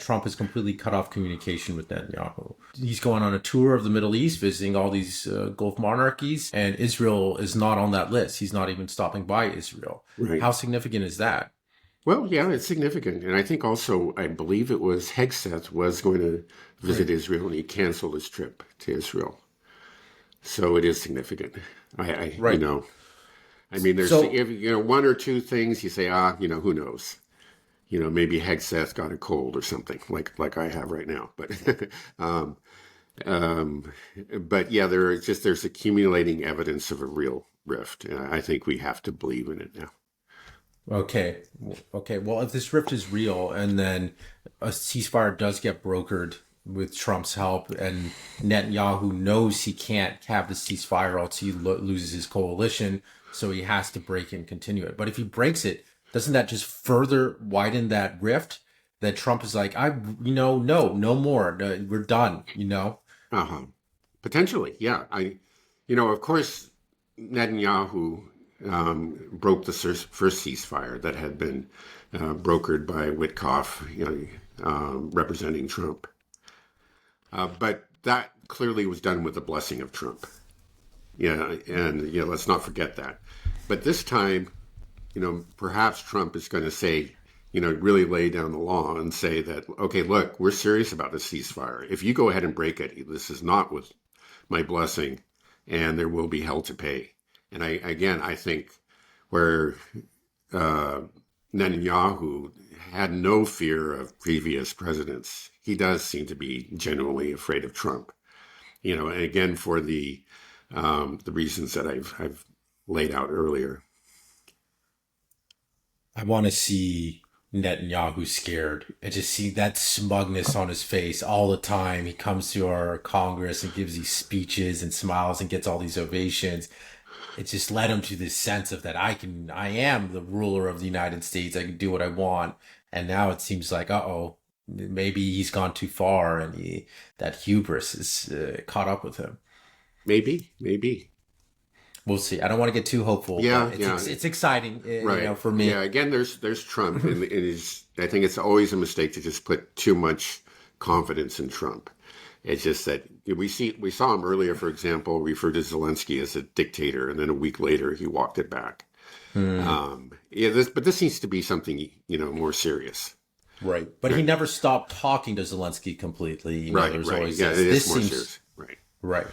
Trump has completely cut off communication with Netanyahu. He's going on a tour of the Middle East, visiting all these Gulf monarchies, and Israel is not on that list. He's not even stopping by Israel. Right. How significant is that? Well, yeah, it's significant. And I think also, I believe it was Hegseth was going to visit Right. Israel and he canceled his trip to Israel. So it is significant. You Right. know, I mean, there's, So, if, one or two things you say, who knows? Maybe Hegseth got a cold or something like I have right now. But, um, um, but yeah, there's accumulating evidence of a real rift. I think we have to believe in it now. okay. Okay. Well, if this rift is real and then a ceasefire does get brokered with Trump's help and Netanyahu knows he can't have the ceasefire or else he loses his coalition, so he has to break and continue it. But if he breaks it, doesn't that just further widen that rift that Trump is like, no more. No, we're done, Uh-huh. Potentially, yeah. Of course, Netanyahu broke the first ceasefire that had been brokered by Witkoff, representing Trump. But that clearly was done with the blessing of Trump. Yeah, and let's not forget that. But this time, perhaps Trump is going to say, really lay down the law and say that, okay, look, we're serious about this ceasefire. If you go ahead and break it, this is not with my blessing, and there will be hell to pay. And I think where Netanyahu had no fear of previous presidents, he does seem to be genuinely afraid of Trump. And again, for the reasons that I've laid out earlier. I want to see Netanyahu scared and just see that smugness on his face all the time. He comes to our Congress and gives these speeches and smiles and gets all these ovations. It just led him to this sense of that I am the ruler of the United States. I can do what I want. And now it seems like, maybe he's gone too far and that hubris is caught up with him. Maybe. We'll see. I don't want to get too hopeful. Yeah, it's exciting, right. For me. Yeah, again, there's Trump, and I think it's always a mistake to just put too much confidence in Trump. It's just that we saw him earlier, for example, refer to Zelensky as a dictator, and then a week later he walked it back. But this needs to be something more serious. Right. But he never stopped talking to Zelensky completely. Right. There's Right. always Yeah, this. it is more serious. Right. Right.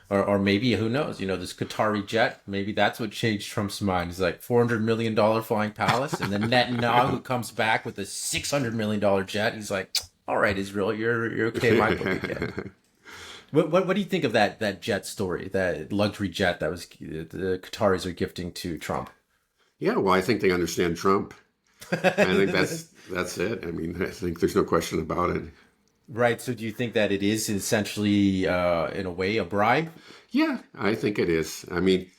Or maybe, who knows, this Qatari jet, maybe that's what changed Trump's mind. He's like $400 million flying palace. And then Netanyahu comes back with a $600 million jet. He's like, all right, Israel, you're okay in my book again. What do you think of that jet story, that luxury jet that was the Qataris are gifting to Trump? Yeah, well, I think they understand Trump. I think that's it. I mean, I think there's no question about it. Right. So do you think that it is essentially, in a way, a bribe? Yeah, I think it is. I mean,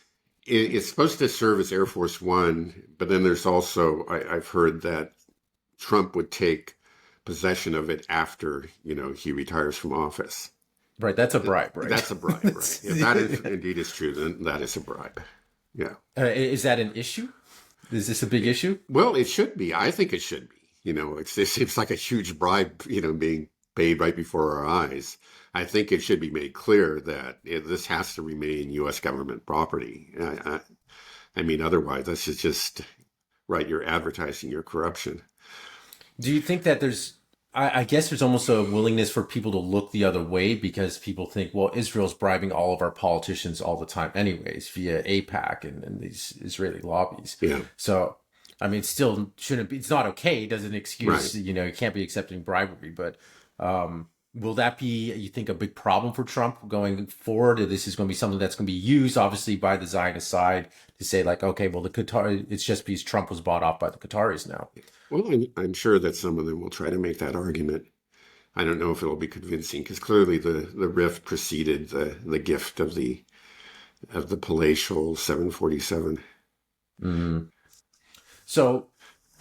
it's supposed to serve as Air Force One, but then there's also, I've heard that Trump would take possession of it after, he retires from office. Right. That's a bribe, right? That's a bribe, right? If that is indeed is true, then that is a bribe. Yeah. Is that an issue? Is this a big issue? Well, it should be. I think it should be. It seems like a huge bribe, being paid right before our eyes. I think it should be made clear that this has to remain U.S. government property. I mean, otherwise, this is just, right, you're advertising your corruption. Do you think that I guess there's almost a willingness for people to look the other way because people think, well, Israel's bribing all of our politicians all the time anyways via AIPAC and these Israeli lobbies. Yeah. So, I mean, it still shouldn't be, it's not okay. It doesn't excuse, Right. you can't be accepting bribery, but will that be, you think, a big problem for Trump going forward? Or this is going to be something that's going to be used, obviously, by the Zionist side to say, like, okay, well, the Qatar, it's just because Trump was bought off by the Qataris now. Well, I'm sure that some of them will try to make that argument. I don't know if it'll be convincing because clearly the rift preceded the gift of the palatial 747. Mm-hmm. So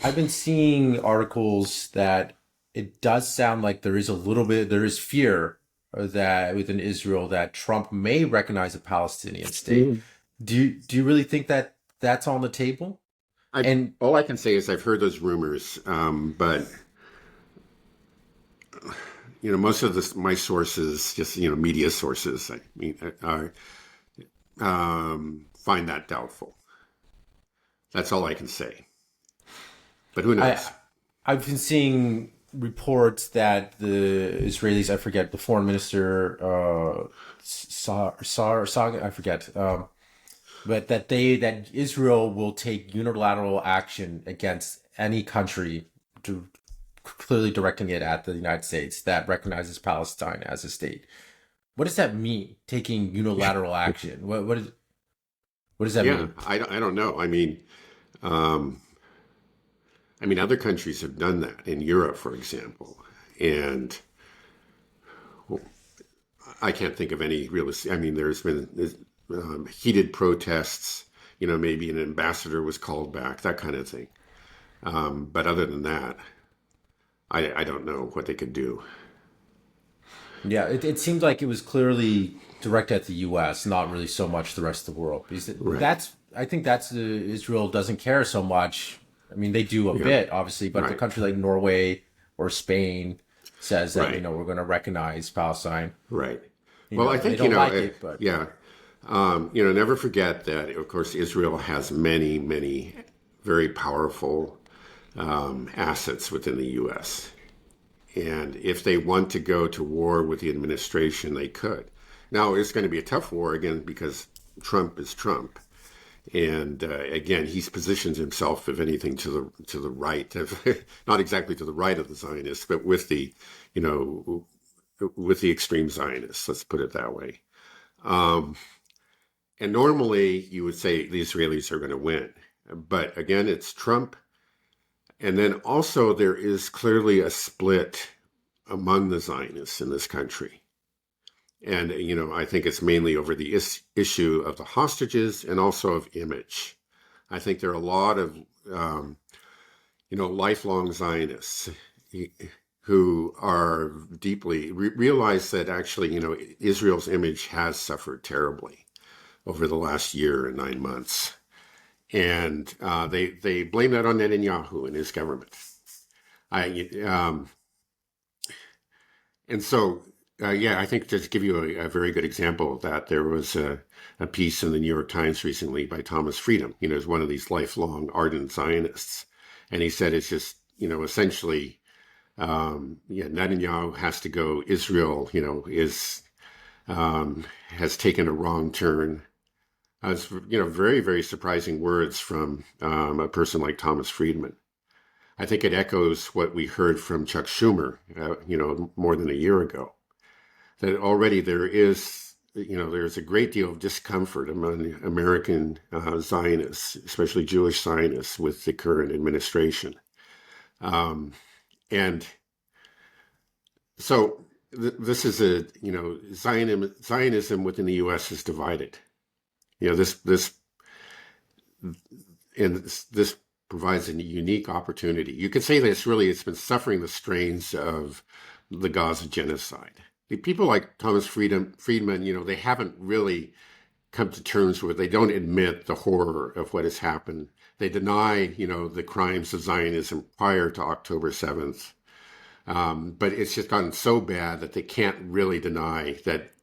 I've been seeing articles that it does sound like there is fear that within Israel that Trump may recognize a Palestinian state. Mm. Do you really think that that's on the table? All I can say is I've heard those rumors, but most of my sources, just media sources, I mean, find that doubtful. That's all I can say. But who I knows? I've been seeing reports that the Israelis, I forget the foreign minister, Sar, I forget, but that Israel will take unilateral action against any country, to, clearly directing it at the United States that recognizes Palestine as a state. What does that mean? Taking unilateral action. What does that Yeah, mean? I don't know. Um, other countries have done that in Europe, for example, and I can't think of any real. There's been heated protests. Maybe an ambassador was called back, that kind of thing. But other than that, I don't know what they could do. Yeah, it seemed like it was clearly directed at the U.S., not really so much the rest of the world. Because Right. that's, I think that's Israel doesn't care so much. I mean, they do a Yeah. bit, obviously, but if a Right. country like Norway or Spain says that, Right. we're going to recognize Palestine, Right. Well, I they think, don't like it, but yeah. Never forget that, of course, Israel has many, many very powerful assets within the U.S. And if they want to go to war with the administration, they could. Now, it's going to be a tough war again because Trump is Trump. And again, he's positioned himself, if anything, to the right of, not exactly to the right of the Zionists, but you know, with the extreme Zionists. Let's put it that way. Um, and normally, you would say the Israelis are going to win, but again, it's Trump. And then also, there is clearly a split among the Zionists in this country. And, I think it's mainly over the issue of the hostages and also of image. I think there are a lot of, lifelong Zionists who are deeply realize that actually, Israel's image has suffered terribly over the last year and 9 months. And they blame that on Netanyahu and his government. I And so, yeah, I think just to give you a very good example of that, there was a piece in the New York Times recently by Thomas Friedman, is one of these lifelong ardent Zionists. And he said it's just, essentially, yeah, Netanyahu has to go. Israel, has taken a wrong turn. It's, very, very surprising words from a person like Thomas Friedman. I think it echoes what we heard from Chuck Schumer, more than a year ago, that already there's a great deal of discomfort among American Zionists, especially Jewish Zionists, with the current administration. And so this is Zionism within the U.S. is divided. This and this provides a unique opportunity. You could say that it's been suffering the strains of the Gaza genocide. The people like Thomas Friedman, they haven't really come to terms with. They don't admit the horror of what has happened. They deny, the crimes of Zionism prior to October 7th. But it's just gotten so bad that they can't really deny that,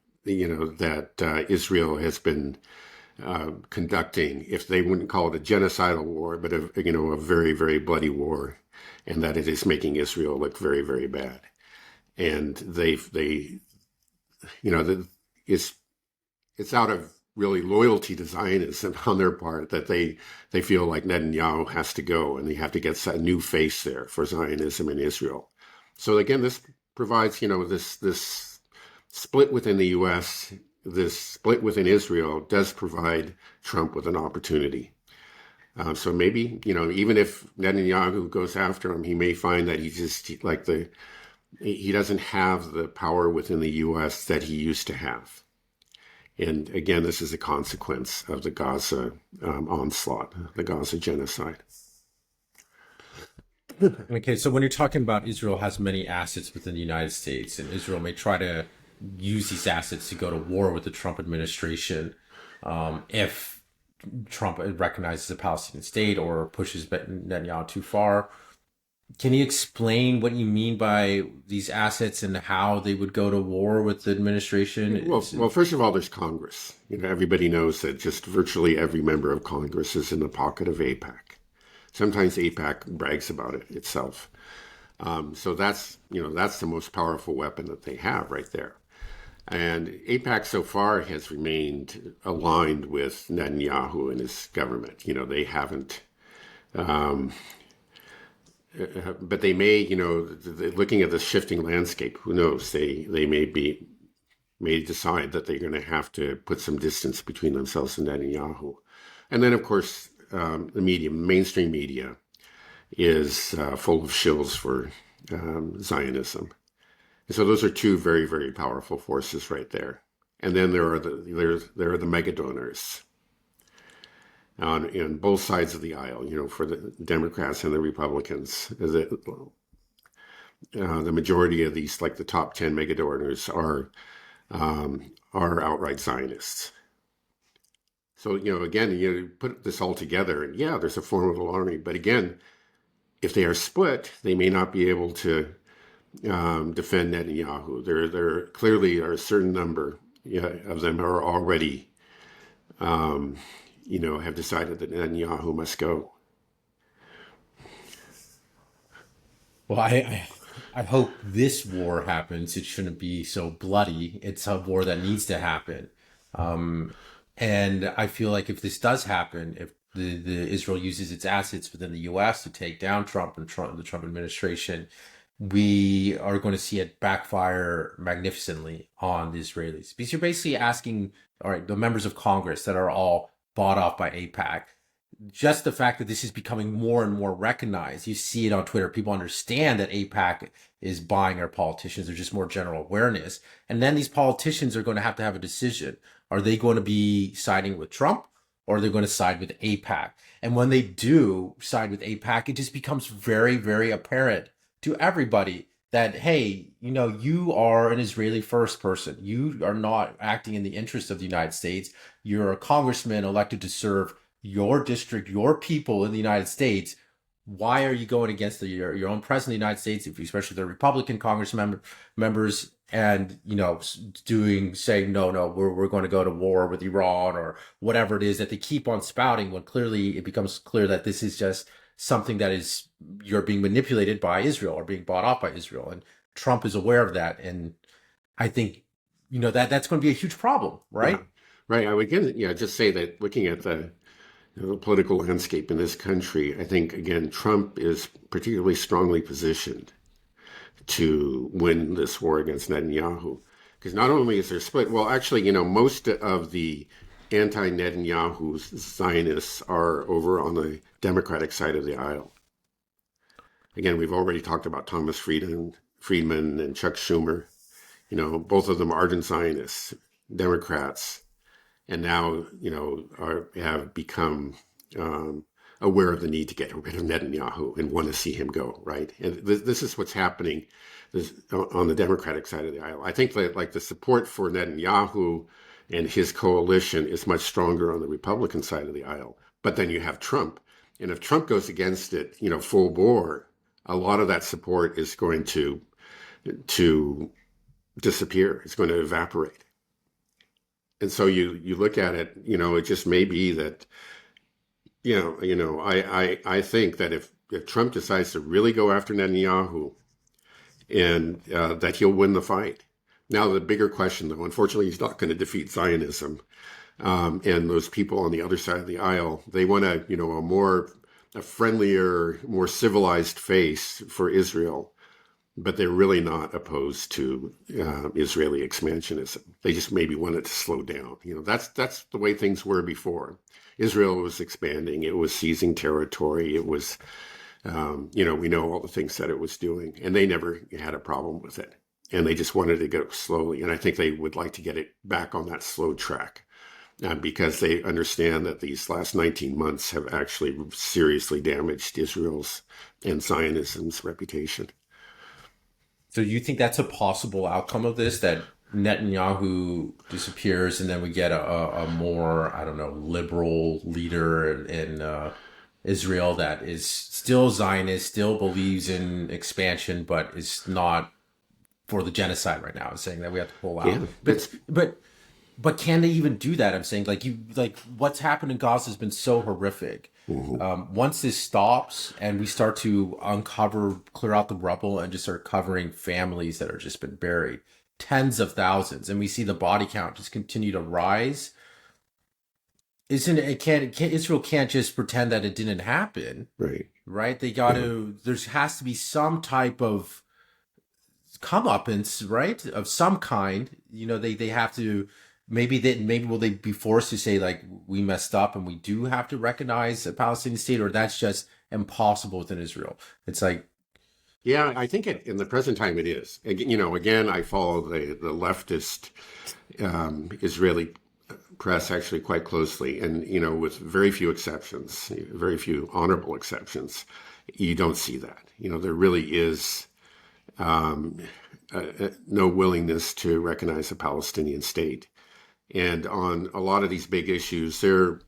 Israel has been conducting, if they wouldn't call it a genocidal war, but a very, very bloody war, and that it is making Israel look very, very bad. And you know, the, it's out of really loyalty to Zionism on their part that they feel like Netanyahu has to go, and they have to get a new face there for Zionism in Israel. So again, this provides, this split within the U.S., this split within Israel does provide Trump with an opportunity. So maybe, even if Netanyahu goes after him, he may find that he doesn't have the power within the U.S. that he used to have. And again, this is a consequence of the Gaza onslaught, the Gaza genocide. okay. So when you're talking about Israel has many assets within the United States, and Israel may try to use these assets to go to war with the Trump administration, if Trump recognizes a Palestinian state or pushes Netanyahu too far. Can you explain what you mean by these assets and how they would go to war with the administration? Well, first of all, there's Congress. Everybody knows that just virtually every member of Congress is in the pocket of AIPAC. Sometimes AIPAC brags about it itself. So that's the most powerful weapon that they have right there. And AIPAC so far has remained aligned with Netanyahu and his government. They haven't, um, but they may, looking at the shifting landscape, who knows? They may decide that they're going to have to put some distance between themselves and Netanyahu. And then, of course, the media, mainstream media, is full of shills for Zionism. And so those are two very, very powerful forces right there. And then there are the mega donors on both sides of the aisle. For the Democrats and the Republicans, the majority of these, like the top 10 mega donors, are outright Zionists. So again, you put this all together, and yeah, there's a formidable army. But again, if they are split, they may not be able to defend Netanyahu. There clearly are a certain number, yeah, of them are already, have decided that Netanyahu must go. Well, I hope this war happens. It shouldn't be so bloody. It's a war that needs to happen. And I feel like if this does happen, if the Israel uses its assets within the U.S. to take down Trump and the Trump administration, we are going to see it backfire magnificently on the Israelis. Because you're basically asking, all right, the members of Congress that are all bought off by AIPAC, just the fact that this is becoming more and more recognized. You see it on Twitter. People understand that AIPAC is buying our politicians. There's just more general awareness. And then these politicians are going to have a decision. Are they going to be siding with Trump or are they going to side with AIPAC? And when they do side with AIPAC, it just becomes very, very apparent to everybody that, hey, you are an Israeli first person. You are not acting in the interest of the United States. You're a congressman elected to serve your district, your people in the United States. Why are you going against your own president of the United States, especially the Republican members, and saying no, we're going to go to war with Iran or whatever it is that they keep on spouting, when clearly it becomes clear that this is just something that is, you're being manipulated by Israel or being bought off by Israel, and Trump is aware of that, and I think that's going to be a huge problem, Yeah, right? right. I would just say that looking at the political landscape in this country, I think, again, Trump is particularly strongly positioned to win this war against Netanyahu. Because not only is there split, well, actually, most of the anti-Netanyahu Zionists are over on the Democratic side of the aisle. Again, we've already talked about Thomas Friedman and Chuck Schumer. Both of them ardent Zionists, Democrats, and now have become aware of the need to get rid of Netanyahu and want to see him go, right. And this is what's happening on the Democratic side of the aisle. I think that, like, the support for Netanyahu and his coalition is much stronger on the Republican side of the aisle. But then you have Trump, and if Trump goes against it, full bore, a lot of that support is going to disappear. It's going to evaporate. And so you look at it, it just may be that, I think that if Trump decides to really go after Netanyahu, and that he'll win the fight. Now, the bigger question, though, unfortunately, he's not going to defeat Zionism. And those people on the other side of the aisle, they want a friendlier, more civilized face for Israel, but they're really not opposed to Israeli expansionism. They just maybe want it to slow down. That's the way things were before. Israel was expanding. It was seizing territory. It was, we know all the things that it was doing, and they never had a problem with it. And they just wanted to go slowly. And I think they would like to get it back on that slow track because they understand that these last 19 months have actually seriously damaged Israel's and Zionism's reputation. So you think that's a possible outcome of this, that Netanyahu disappears and then we get a more, I don't know, liberal leader in Israel that is still Zionist, still believes in expansion, but is not for the genocide right now. Is saying that we have to pull out. Yeah, But that's but but can they even do that? I'm saying like what's happened in Gaza has been so horrific. mhm. Once this stops and we start to uncover, clear out the rubble, and just start covering families that are just been buried, tens of thousands, and we see the body count just continue to rise. Isn't it? Can't Israel can't just pretend that it didn't happen, Right. right? They got Yeah. to. There has to be some type of comeuppance, right, of some kind. They have to. Maybe will they be forced to say like we messed up and we do have to recognize a Palestinian state, or that's just impossible within Israel. It's like Yeah, I think in the present time it is. Again, I follow the leftist Israeli press actually quite closely, and with very few exceptions, very few honorable exceptions, you don't see that. There really is no willingness to recognize a Palestinian state, and on a lot of these big issues, they're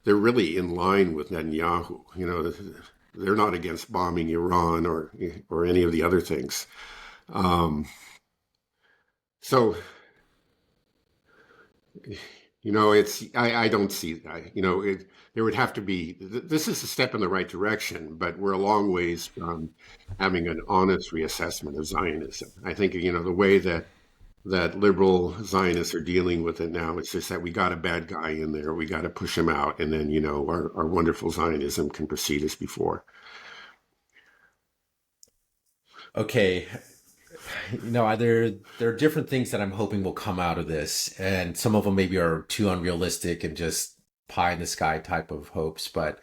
really in line with Netanyahu. They're not against bombing Iran or any of the other things. Um, so it's I don't see that. There would have to be. This is a step in the right direction, but we're a long ways from having an honest reassessment of Zionism. I think the way that liberal Zionists are dealing with it now, it's just that we got a bad guy in there, we got to push him out, and then our wonderful Zionism can proceed as before. okay, there are different things that I'm hoping will come out of this, and some of them maybe are too unrealistic and just pie in the sky type of hopes. But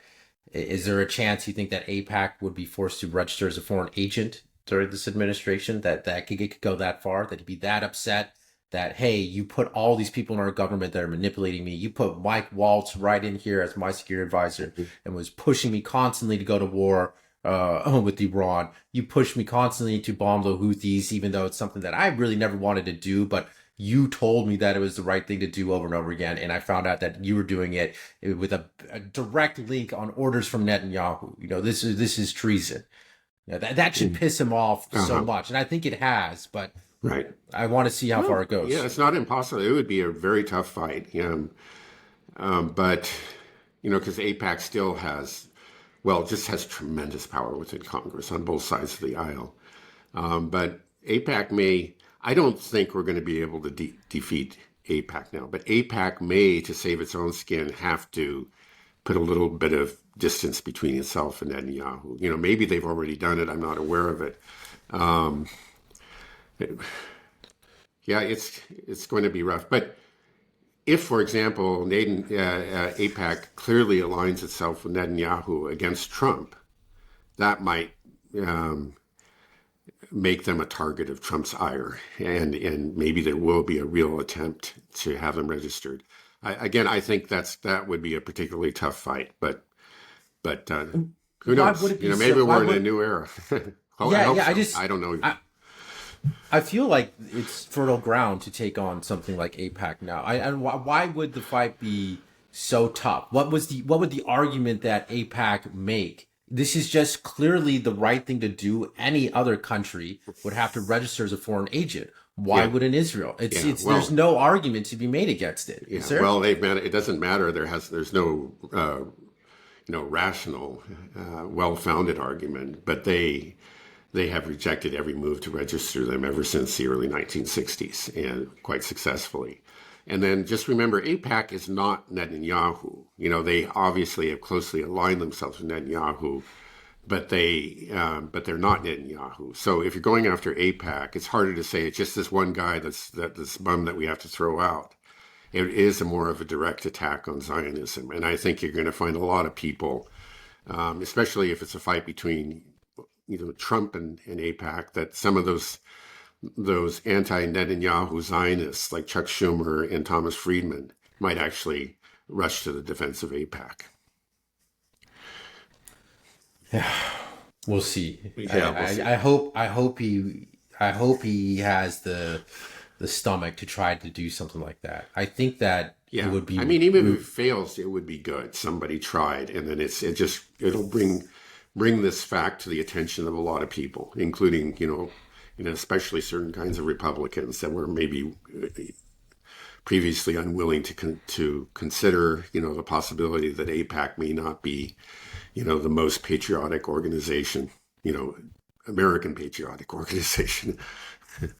is there a chance you think that AIPAC would be forced to register as a foreign agent during this administration? That could go that far? That he'd be that upset that hey, you put all these people in our government that are manipulating me. You put Mike Waltz right in here as my security advisor and was pushing me constantly to go to war with Iran. You pushed me constantly to bomb the Houthis, even though it's something that I really never wanted to do, but you told me that it was the right thing to do over and over again, and I found out that you were doing it with a direct link on orders from Netanyahu. This is treason. That should piss him off so Uh-huh. much, and I think it has. But Right. I want to see how far Well, it yeah, goes. it's not impossible. It would be a very tough fight. But because AIPAC still has, well, just has tremendous power within Congress on both sides of the aisle. But AIPAC may, I don't think we're going to be able to defeat AIPAC now, but AIPAC may, to save its own skin, have to put a little bit of distance between itself and Netanyahu. Maybe they've already done it. I'm not aware of it. Um, yeah, it's going to be rough. But if, for example, AIPAC clearly aligns itself with Netanyahu against Trump, that might um, make them a target of Trump's ire, and maybe there will be a real attempt to have them registered. Again, I think that would be a particularly tough fight, but who Why would knows? it be so? Maybe Why we're in a would? new era. Oh, I Yeah, hope yeah. so. I don't know. I feel like it's fertile ground to take on something like APAC now. And why would the fight be so tough? What would the argument that APAC make? This is just clearly the right thing to do. Any other country would have to register as a foreign agent. Why Yeah, wouldn't Israel? yeah. There's Well, no argument to be made against it, yeah. is there? Well, it doesn't matter. There's no rational, well-founded argument, but they have rejected every move to register them ever since the early 1960s, and quite successfully. And then just remember, AIPAC is not Netanyahu. They obviously have closely aligned themselves with Netanyahu, but they're not Netanyahu. So if you're going after AIPAC, it's harder to say it's just this one guy that's bum that we have to throw out. It is more of a direct attack on Zionism, and I think you're going to find a lot of people, especially if it's a fight between Trump and AIPAC, that some of those anti-Netanyahu Zionists like Chuck Schumer and Thomas Friedman might actually rush to the defense of AIPAC. We'll see. Yeah, we'll see. I hope he has the the stomach to try to do something like that. I think that it Yeah, would I be mean, even if it fails, it would be good. Somebody tried, and then it'll bring this fact to the attention of a lot of people, including and especially certain kinds of Republicans that were maybe previously unwilling to consider the possibility that AIPAC may not be the most patriotic organization, American patriotic organization.